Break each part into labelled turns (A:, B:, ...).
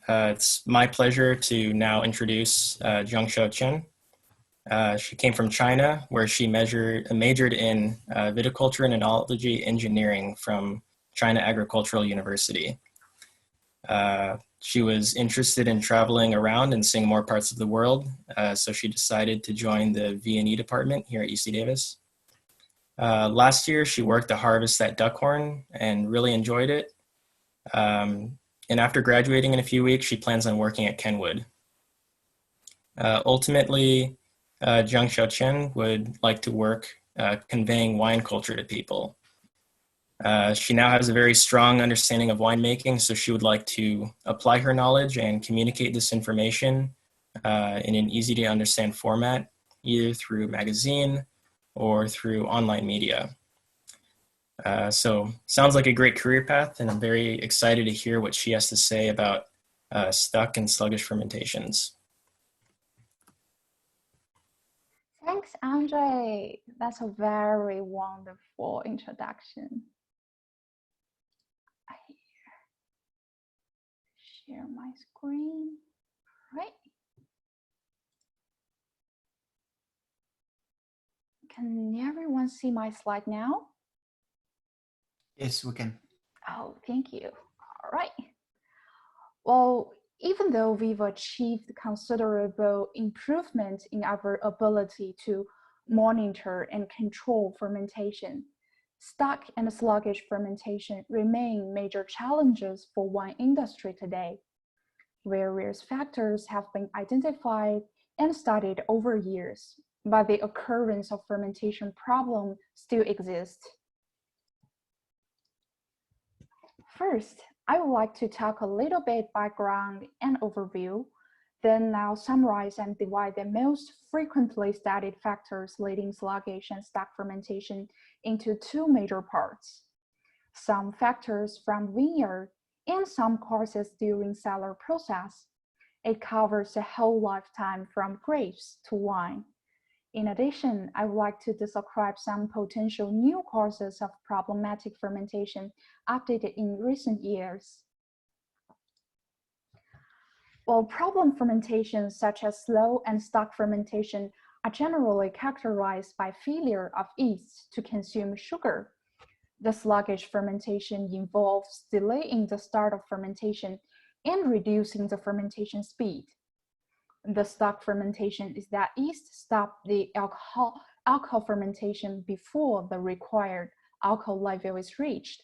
A: It's my pleasure to now introduce Jiangshaoqian. She came from China, where she majored in viticulture and enology engineering from China Agricultural University. She was interested in traveling around and seeing more parts of the world, so she decided to join the V&E department here at UC Davis. Last year, she worked to harvest at Duckhorn and really enjoyed it. And after graduating in a few weeks, she plans on working at Kenwood. Ultimately, Jiangshaoqian would like to work conveying wine culture to people. She now has a very strong understanding of winemaking, so she would like to apply her knowledge and communicate this information in an easy to understand format, either through magazine or through online media. So sounds like a great career path, and I'm very excited to hear what she has to say about stuck and sluggish fermentations.
B: Thanks, Andre. That's a very wonderful introduction. Share my screen. All right. Can everyone see my slide now?
C: Yes, we can.
B: Oh, thank you. All right. Well, even though we've achieved considerable improvement in our ability to monitor and control fermentation, stuck and sluggish fermentation remain major challenges for wine industry today. Various factors have been identified and studied over years, but the occurrence of fermentation problem still exists. First, I would like to talk a little bit background and overview, then I'll summarize and divide the most frequently studied factors leading sluggish and stuck fermentation into two major parts. Some factors from vineyard and some causes during cellar process. It covers the whole lifetime from grapes to wine. In addition, I would like to describe some potential new causes of problematic fermentation updated in recent years. Well, problem fermentations such as slow and stuck fermentation are generally characterized by failure of yeast to consume sugar. The sluggish fermentation involves delaying the start of fermentation and reducing the fermentation speed. The stuck fermentation is that yeast stop the alcohol fermentation before the required alcohol level is reached,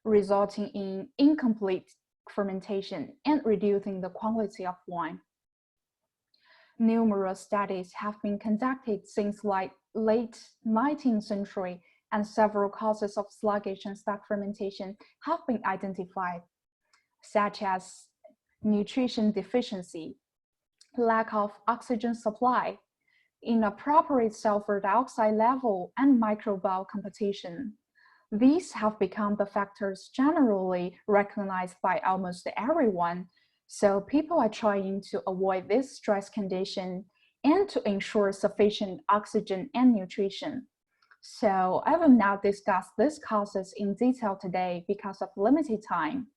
B: resulting in incomplete fermentation and reducing the quality of wine. Numerous studies have been conducted since late 19th century, and several causes of sluggish and stuck fermentation have been identified, such as nutrition deficiency, lack of oxygen supply, inappropriate sulfur dioxide level, and microbial competition. These have become the factors generally recognized by almost everyone, so people are trying to avoid this stress condition and to ensure sufficient oxygen and nutrition. So I will now discuss these causes in detail today because of limited time.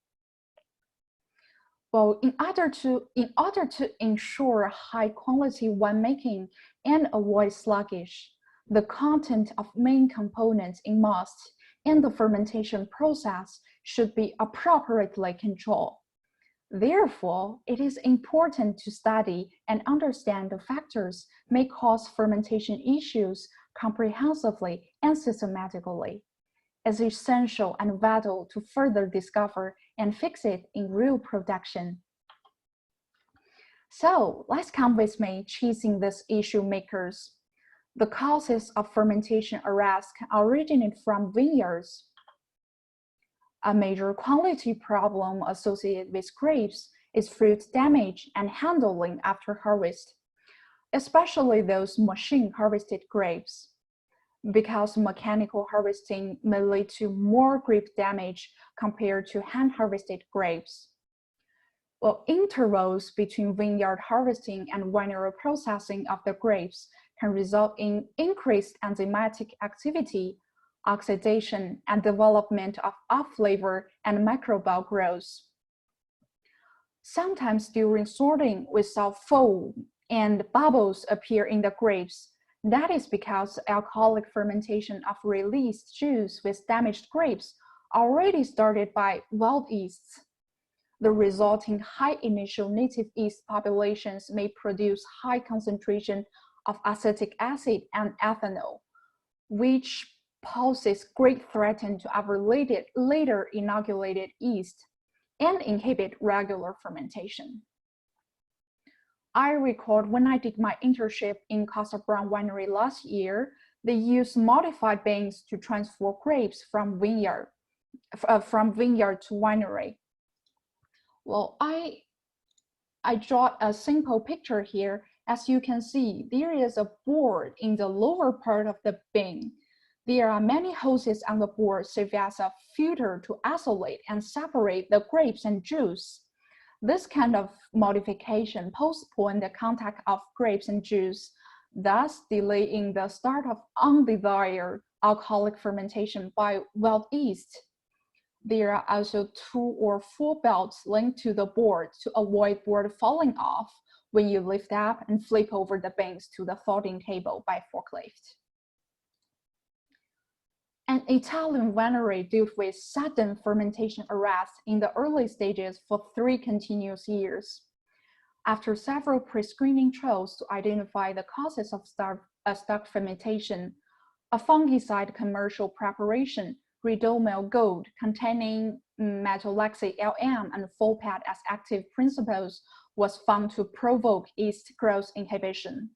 B: Well, in order to ensure high quality winemaking and avoid sluggish, the content of main components in must and the fermentation process should be appropriately controlled. Therefore, it is important to study and understand the factors may cause fermentation issues comprehensively and systematically. It's essential and vital to further discover and fix it in real production. So let's come with me choosing these issue makers. The causes of fermentation arrest can originate from vineyards. A major quality problem associated with grapes is fruit damage and handling after harvest, especially those machine harvested grapes. Because mechanical harvesting may lead to more grape damage compared to hand-harvested grapes. Well, intervals between vineyard harvesting and winery processing of the grapes can result in increased enzymatic activity, oxidation, and development of off-flavor and microbial growth. Sometimes during sorting, we saw foam and bubbles appear in the grapes. That is because alcoholic fermentation of released juice with damaged grapes already started by wild yeasts. The resulting high initial native yeast populations may produce high concentration of acetic acid and ethanol, which poses great threat to our later inoculated yeast and inhibit regular fermentation. I recall when I did my internship in Casa Brown Winery last year, they used modified beans to transfer grapes from vineyard to winery. Well, I draw a simple picture here. As you can see, there is a board in the lower part of the bean. There are many hoses on the board serve as a filter to isolate and separate the grapes and juice. This kind of modification postpones the contact of grapes and juice, thus delaying the start of undesired alcoholic fermentation by wild yeast. There are also 2 or 4 belts linked to the board to avoid board falling off when you lift up and flip over the beans to the sorting table by forklift. An Italian winery dealt with sudden fermentation arrest in the early stages for 3 continuous years. After several pre-screening trials to identify the causes of stuck fermentation, a fungicide commercial preparation, Redomel Gold, containing metalaxy LM and folpat as active principles, was found to provoke yeast growth inhibition.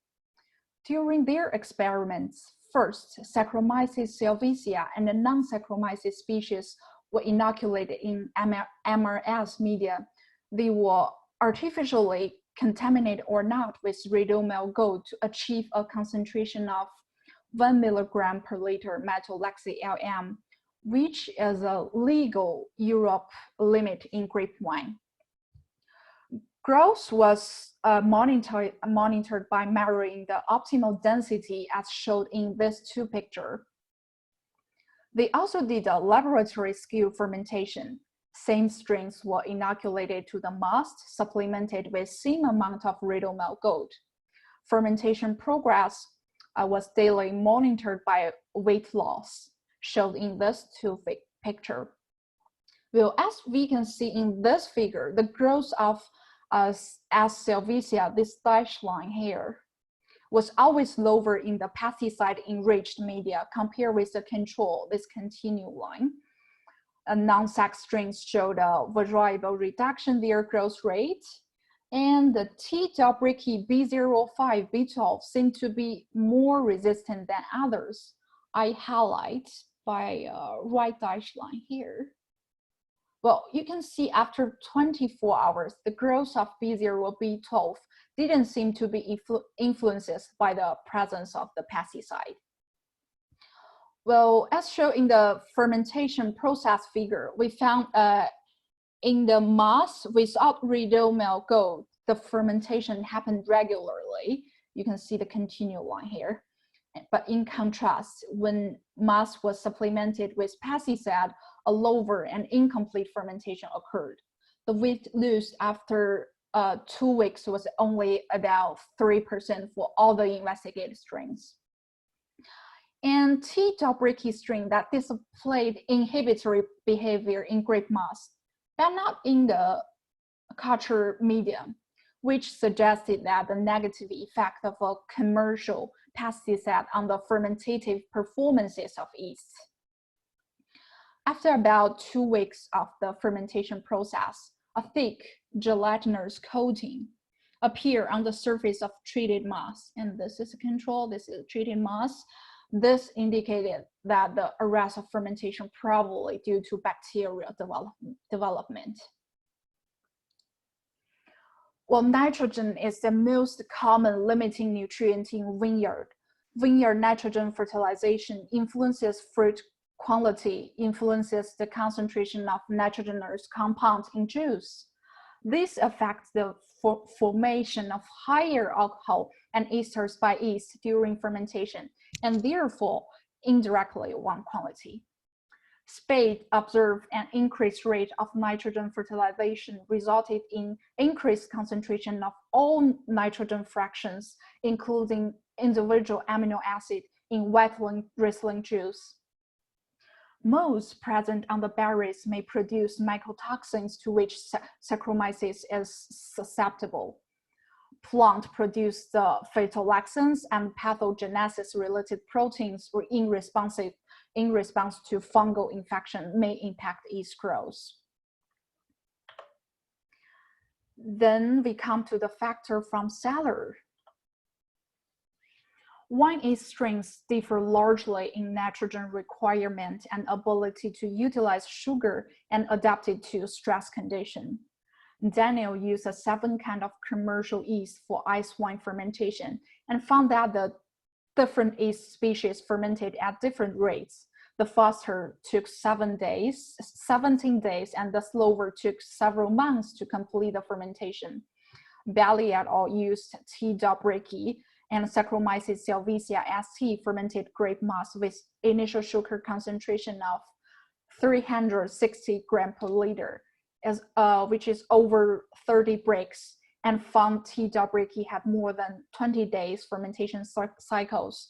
B: During their experiments, first, Saccharomyces cerevisiae and the non-Saccharomyces species were inoculated in MRS media. They were artificially contaminated or not with Redomel Gold to achieve a concentration of 1 milligram per liter metalaxy LM, which is a legal Europe limit in grape wine. Growth was monitored by measuring the optimal density as shown in these 2 pictures. They also did a laboratory scale fermentation. Same strains were inoculated to the mast, supplemented with same amount of Redomel Gold. Fermentation progress was daily monitored by weight loss, shown in this 2 pictures. Well, as we can see in this figure, the growth of as cerevisiae, this dashed line here, was always lower in the pesticide-enriched media compared with the control, this continued line. Non-sac strains showed a variable reduction in their growth rate, and the T-Delbricki B05, B12 seemed to be more resistant than others. I highlight by a right dashed line here. Well, you can see after 24 hours, the growth of B0, B12 didn't seem to be influenced by the presence of the pesticide. Well, as shown in the fermentation process figure, we found in the mass without Redomel Gold, the fermentation happened regularly. You can see the continual line here. But in contrast, when mass was supplemented with pesticide, a lower and incomplete fermentation occurred. The weight loss after 2 weeks was only about 3% for all the investigated strains. And T-Delbricki strain that displayed inhibitory behavior in grape mass, but not in the culture medium, which suggested that the negative effect of a commercial pesticide on the fermentative performances of yeast. After about 2 weeks of the fermentation process, a thick gelatinous coating appeared on the surface of treated mass. And this is a control, this is treated mass. This indicated that the arrest of fermentation probably due to bacterial development. Well, nitrogen is the most common limiting nutrient in vineyard. Vineyard nitrogen fertilization influences fruit quality, influences the concentration of nitrogenous compounds in juice. This affects the formation of higher alcohol and esters by yeast during fermentation, and therefore indirectly one quantity. Spade observed an increased rate of nitrogen fertilization resulted in increased concentration of all nitrogen fractions, including individual amino acid in wet Riesling juice. Moles present on the berries may produce mycotoxins to which Saccharomyces is susceptible. Plant produce the phytoalexins and pathogenesis-related proteins in response to fungal infection may impact yeast growth. Then we come to the factor from cellar. Wine yeast strains differ largely in nitrogen requirement and ability to utilize sugar and adapt it to stress condition. Daniel used 7 kinds of commercial yeast for ice wine fermentation and found that the different yeast species fermented at different rates. The faster took 17 days, and the slower took several months to complete the fermentation. Bailey et al. Used T. dobriki and Saccharomyces cerevisiae ST fermented grape moss with initial sugar concentration of 360 grams per liter, which is over 30 brix, and found T. dobriki had more than 20 days fermentation cycles,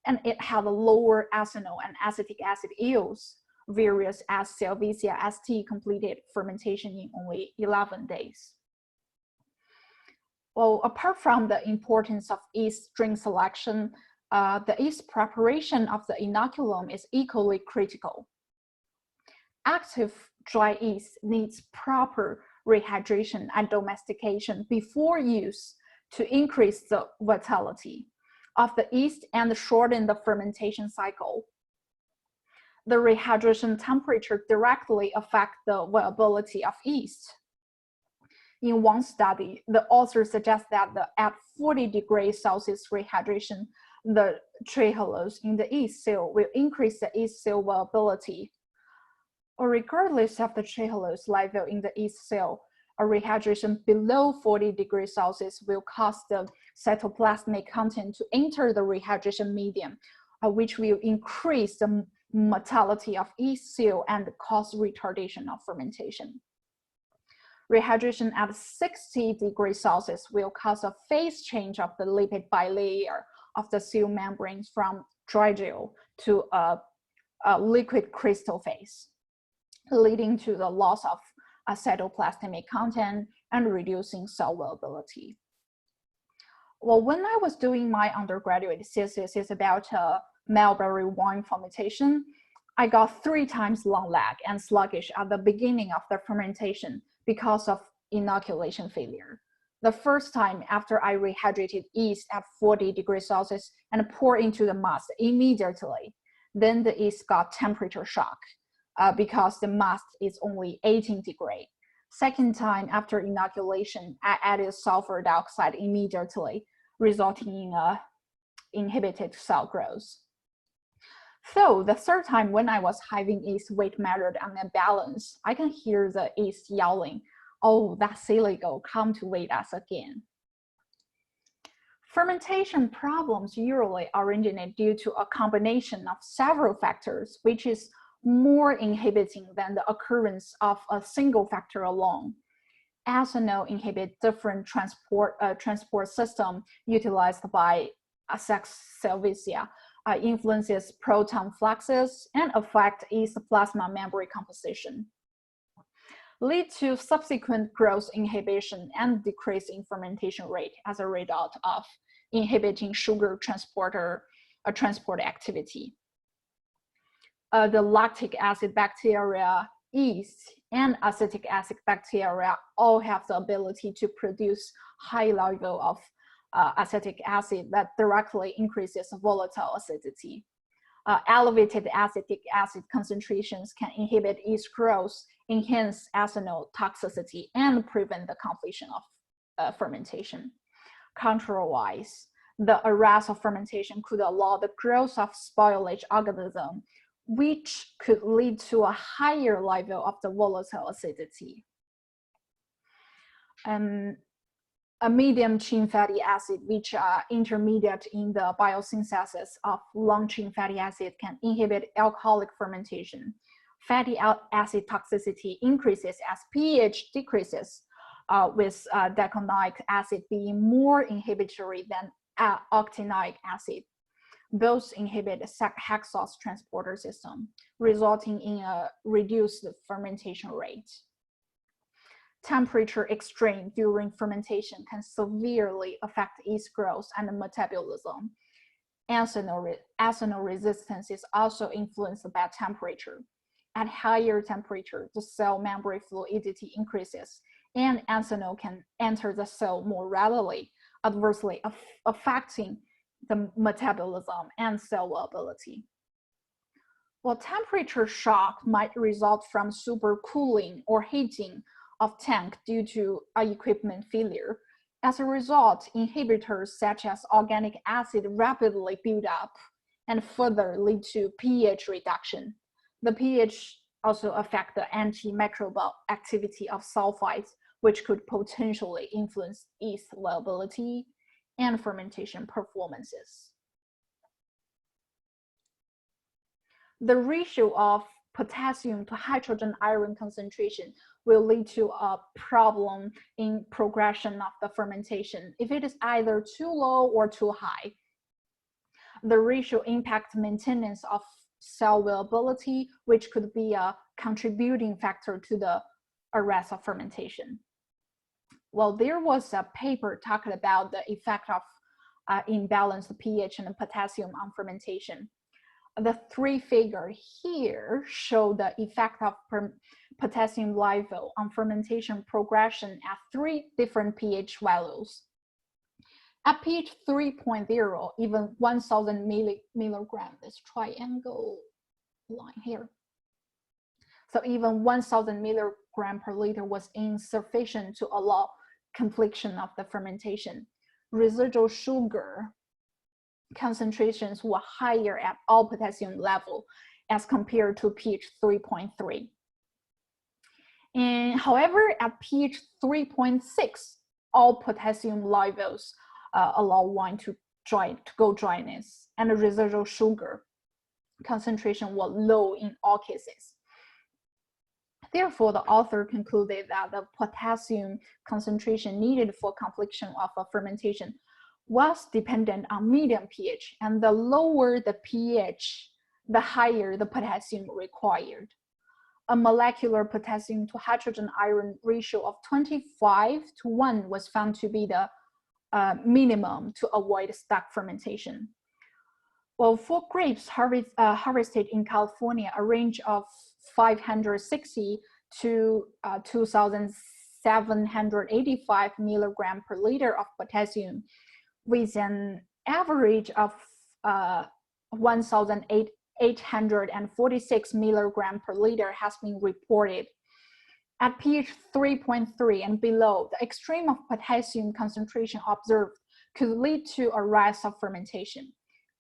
B: and it had a lower ethanol and acetic acid yields, whereas as cerevisiae ST completed fermentation in only 11 days. Well, apart from the importance of yeast strain selection, the yeast preparation of the inoculum is equally critical. Active dry yeast needs proper rehydration and domestication before use to increase the vitality of the yeast and shorten the fermentation cycle. The rehydration temperature directly affects the viability of yeast. In one study, the author suggests that at 40 degrees Celsius rehydration, the trehalose in the yeast cell will increase the yeast cell viability. Or regardless of the trehalose level in the yeast cell, a rehydration below 40 degrees Celsius will cause the cytoplasmic content to enter the rehydration medium, which will increase the motility of yeast cell and cause retardation of fermentation. Rehydration at 60 degrees Celsius will cause a phase change of the lipid bilayer of the cell membranes from dry gel to a liquid crystal phase, leading to the loss of cytoplasmic content and reducing cell viability. Well, when I was doing my undergraduate thesis about mulberry wine fermentation, I got 3 times long lag and sluggish at the beginning of the fermentation because of inoculation failure. The first time after I rehydrated yeast at 40 degrees Celsius and poured into the must immediately, then the yeast got temperature shock because the must is only 18 degrees. Second time after inoculation, I added sulfur dioxide immediately, resulting in inhibited cell growth. So the third time when I was having yeast weight measured on Imbalanced, I can hear the yeast yelling, "Oh, that silly girl, come to wait us again." Fermentation problems usually originate due to a combination of several factors, which is more inhibiting than the occurrence of a single factor alone. Ethanol inhibit different transport system utilized by Cerevisiae, influences proton fluxes and affect yeast plasma membrane composition, lead to subsequent growth inhibition and decrease in fermentation rate as a result of inhibiting sugar transport activity. The lactic acid bacteria, yeast, and acetic acid bacteria all have the ability to produce high level of acetic acid that directly increases volatile acidity. Elevated acetic acid concentrations can inhibit yeast growth, enhance ethanol toxicity, and prevent the completion of fermentation. Contrariwise, the arrest of fermentation could allow the growth of spoilage organism, which could lead to a higher level of the volatile acidity. a medium chain fatty acid, which are intermediate in the biosynthesis of long chain fatty acid, can inhibit alcoholic fermentation. Fatty acid toxicity increases as pH decreases, with decanoic acid being more inhibitory than octanoic acid. Both inhibit the hexose transporter system, resulting in a reduced fermentation rate. Temperature extreme during fermentation can severely affect yeast growth and metabolism. Ethanol resistance is also influenced by temperature. At higher temperature, the cell membrane fluidity increases, and ethanol can enter the cell more readily, adversely affecting the metabolism and cell viability. Well, temperature shock might result from supercooling or heating of tank due to equipment failure. As a result, inhibitors such as organic acid rapidly build up and further lead to pH reduction. The pH also affects the antimicrobial activity of sulfites, which could potentially influence yeast viability and fermentation performances. The ratio of potassium to hydrogen ion concentration will lead to a problem in progression of the fermentation if it is either too low or too high. The ratio impacts maintenance of cell viability, which could be a contributing factor to the arrest of fermentation. Well, there was a paper talking about the effect of imbalanced pH and potassium on fermentation. The three figures here show the effect of potassium level on fermentation progression at three different pH values. At pH 3.0, even 1000 milligram, this triangle line here. So even 1000 milligram per liter was insufficient to allow completion of the fermentation. Residual sugar concentrations were higher at all potassium level as compared to pH 3.3. And however, at pH 3.6, all potassium levels allow wine to go dryness, and the residual sugar concentration was low in all cases. Therefore, the author concluded that the potassium concentration needed for completion of a fermentation was dependent on medium pH, and the lower the pH, the higher the potassium required. A molecular potassium to hydrogen ion ratio of 25:1 was found to be the minimum to avoid stuck fermentation. Well, for grapes harvested in California, a range of 560 to 2,785 milligram per liter of potassium, with an average of 1,846 milligram per liter has been reported. At pH 3.3 and below, the extreme of potassium concentration observed could lead to a rise of fermentation.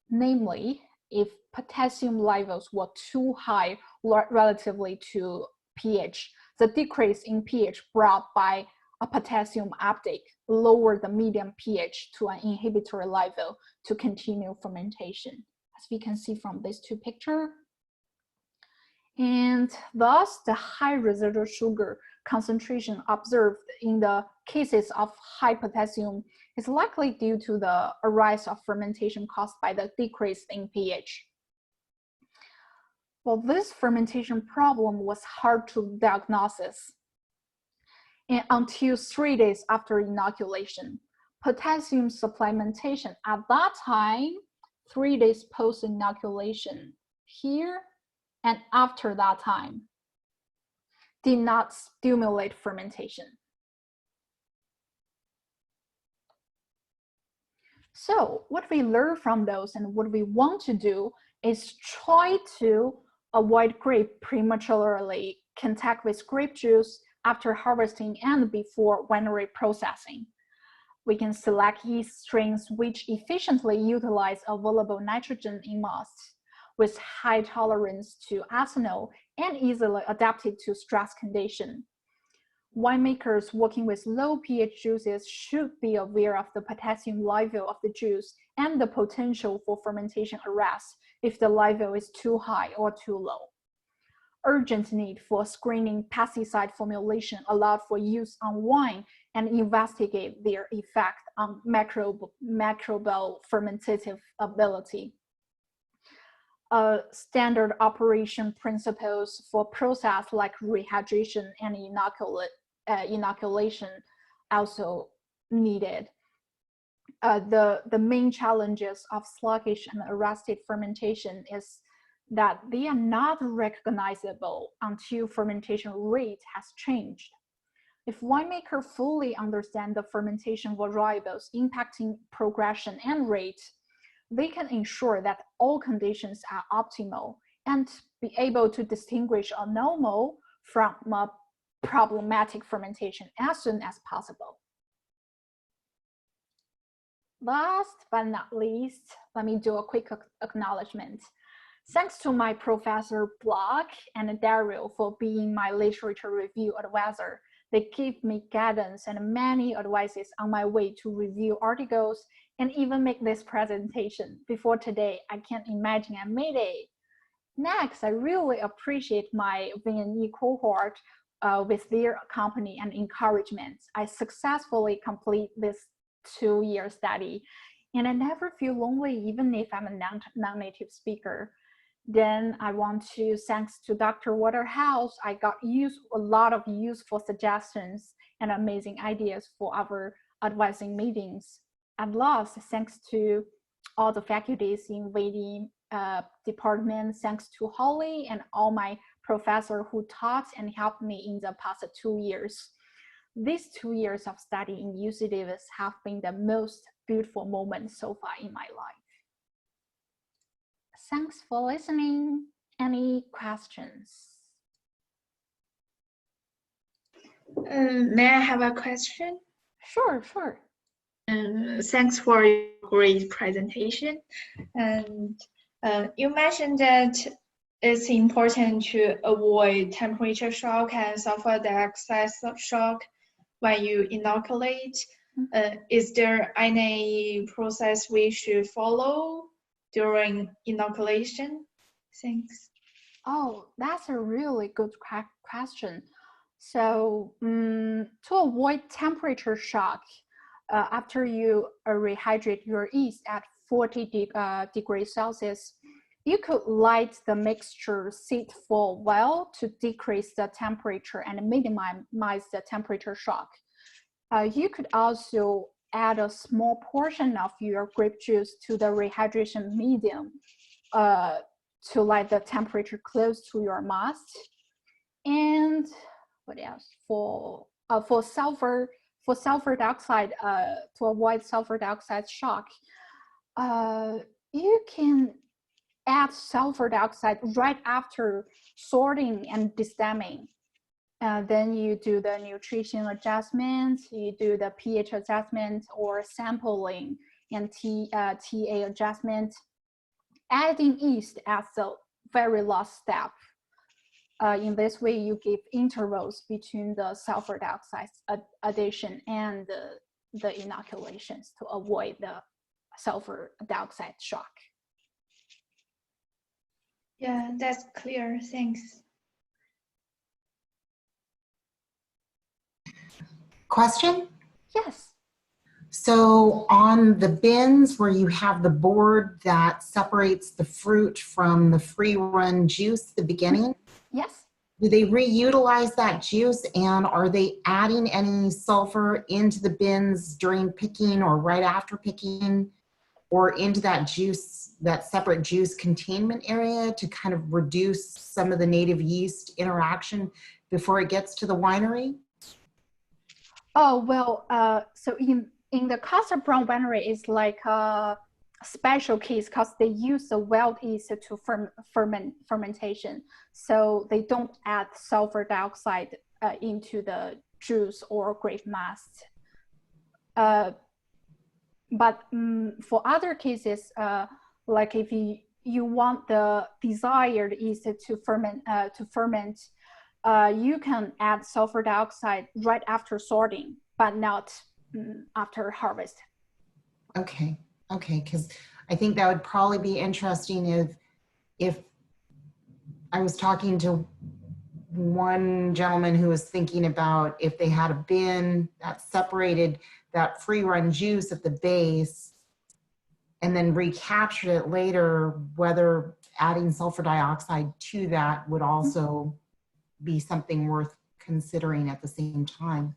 B: Namely, if potassium levels were too high relatively to pH, the decrease in pH brought by a potassium uptake lowered the medium pH to an inhibitory level to continue fermentation, as we can see from these two pictures. And thus, the high residual sugar concentration observed in the cases of high potassium is likely due to the rise of fermentation caused by the decrease in pH. Well, this fermentation problem was hard to diagnose. And until 3 days after inoculation, potassium supplementation at that time, 3 days post-inoculation here, and after that time, did not stimulate fermentation. So what we learn from those and what we want to do is try to avoid grape prematurely contact with grape juice after harvesting and before winery processing. We can select yeast strains which efficiently utilize available nitrogen in must, with high tolerance to ethanol and easily adapted to stress condition. winemakers working with low pH juices should be aware of the potassium level of the juice and the potential for fermentation arrest if the level is too high or too low. Urgent need for screening pesticide formulation allowed for use on wine and investigate their effect on microbial fermentative ability. Standard operation principles for process like rehydration and inoculation also needed. The main challenges of sluggish and arrested fermentation is that they are not recognizable until fermentation rate has changed. If winemakers fully understand the fermentation variables impacting progression and rate, they can ensure that all conditions are optimal and be able to distinguish a normal from a problematic fermentation as soon as possible. Last but not least, let me do a quick acknowledgement. Thanks to my professor Block and Daryl for being my literature review advisor. They give me guidance and many advices on my way to review articles and even make this presentation. Before today, I can't imagine I made it. Next, I really appreciate my VNE cohort with their company and encouragement. I successfully complete this 2-year study, and I never feel lonely even if I'm a non-native speaker. Then I want to, thanks to Dr. Waterhouse, I got a lot of useful suggestions and amazing ideas for our advising meetings. And last, thanks to all the faculties in VD department, thanks to Holly and all my professors who taught and helped me in the past 2 years. These 2 years of study in UC Davis have been the most beautiful moment so far in my life. Thanks for listening. Any questions?
D: May I have a question?
B: Sure, sure.
D: Thanks for your great presentation. And you mentioned that it's important to avoid temperature shock and sulfur dioxide shock when you inoculate. Is there any process we should follow during inoculation? Thanks.
B: Oh, that's a really good question. So to avoid temperature shock, after you rehydrate your yeast at 40 degrees Celsius, you could let the mixture sit for a while to decrease the temperature and minimize the temperature shock. You could also add a small portion of your grape juice to the rehydration medium to let the temperature close to your mast. And what else? For sulfur dioxide, to avoid sulfur dioxide shock, you can add sulfur dioxide right after sorting and destemming. Then you do the nutrition adjustment, you do the pH adjustment or sampling and TA adjustment, adding yeast as the very last step. In this way, you give intervals between the sulfur dioxide addition and the inoculations to avoid the sulfur dioxide shock.
D: Yeah, that's clear. Thanks.
E: Question?
B: Yes.
E: So on the bins where you have the board that separates the fruit from the free run juice at the beginning,
B: Yes.
E: do they reutilize that juice, and are they adding any sulfur into the bins during picking or right after picking, or into that juice, that separate juice containment area to kind of reduce some of the native yeast interaction before it gets to the winery?
B: Oh, well, so in the Costa Brown winery, it's like a special case because they use the wild yeast to fermentation. So they don't add sulfur dioxide into the juice or grape mast. But for other cases, like if you want the desired yeast to ferment, you can add sulfur dioxide right after sorting, but not after harvest.
E: Okay, okay, because I think that would probably be interesting if I was talking to one gentleman who was thinking about if they had a bin that separated that free run juice at the base and then recaptured it later, whether adding sulfur dioxide to that would also be something worth considering at the same time.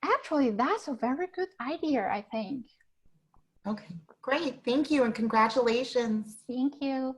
B: Actually, that's a very good idea, I think.
E: Okay, great. Thank you and congratulations.
B: Thank you.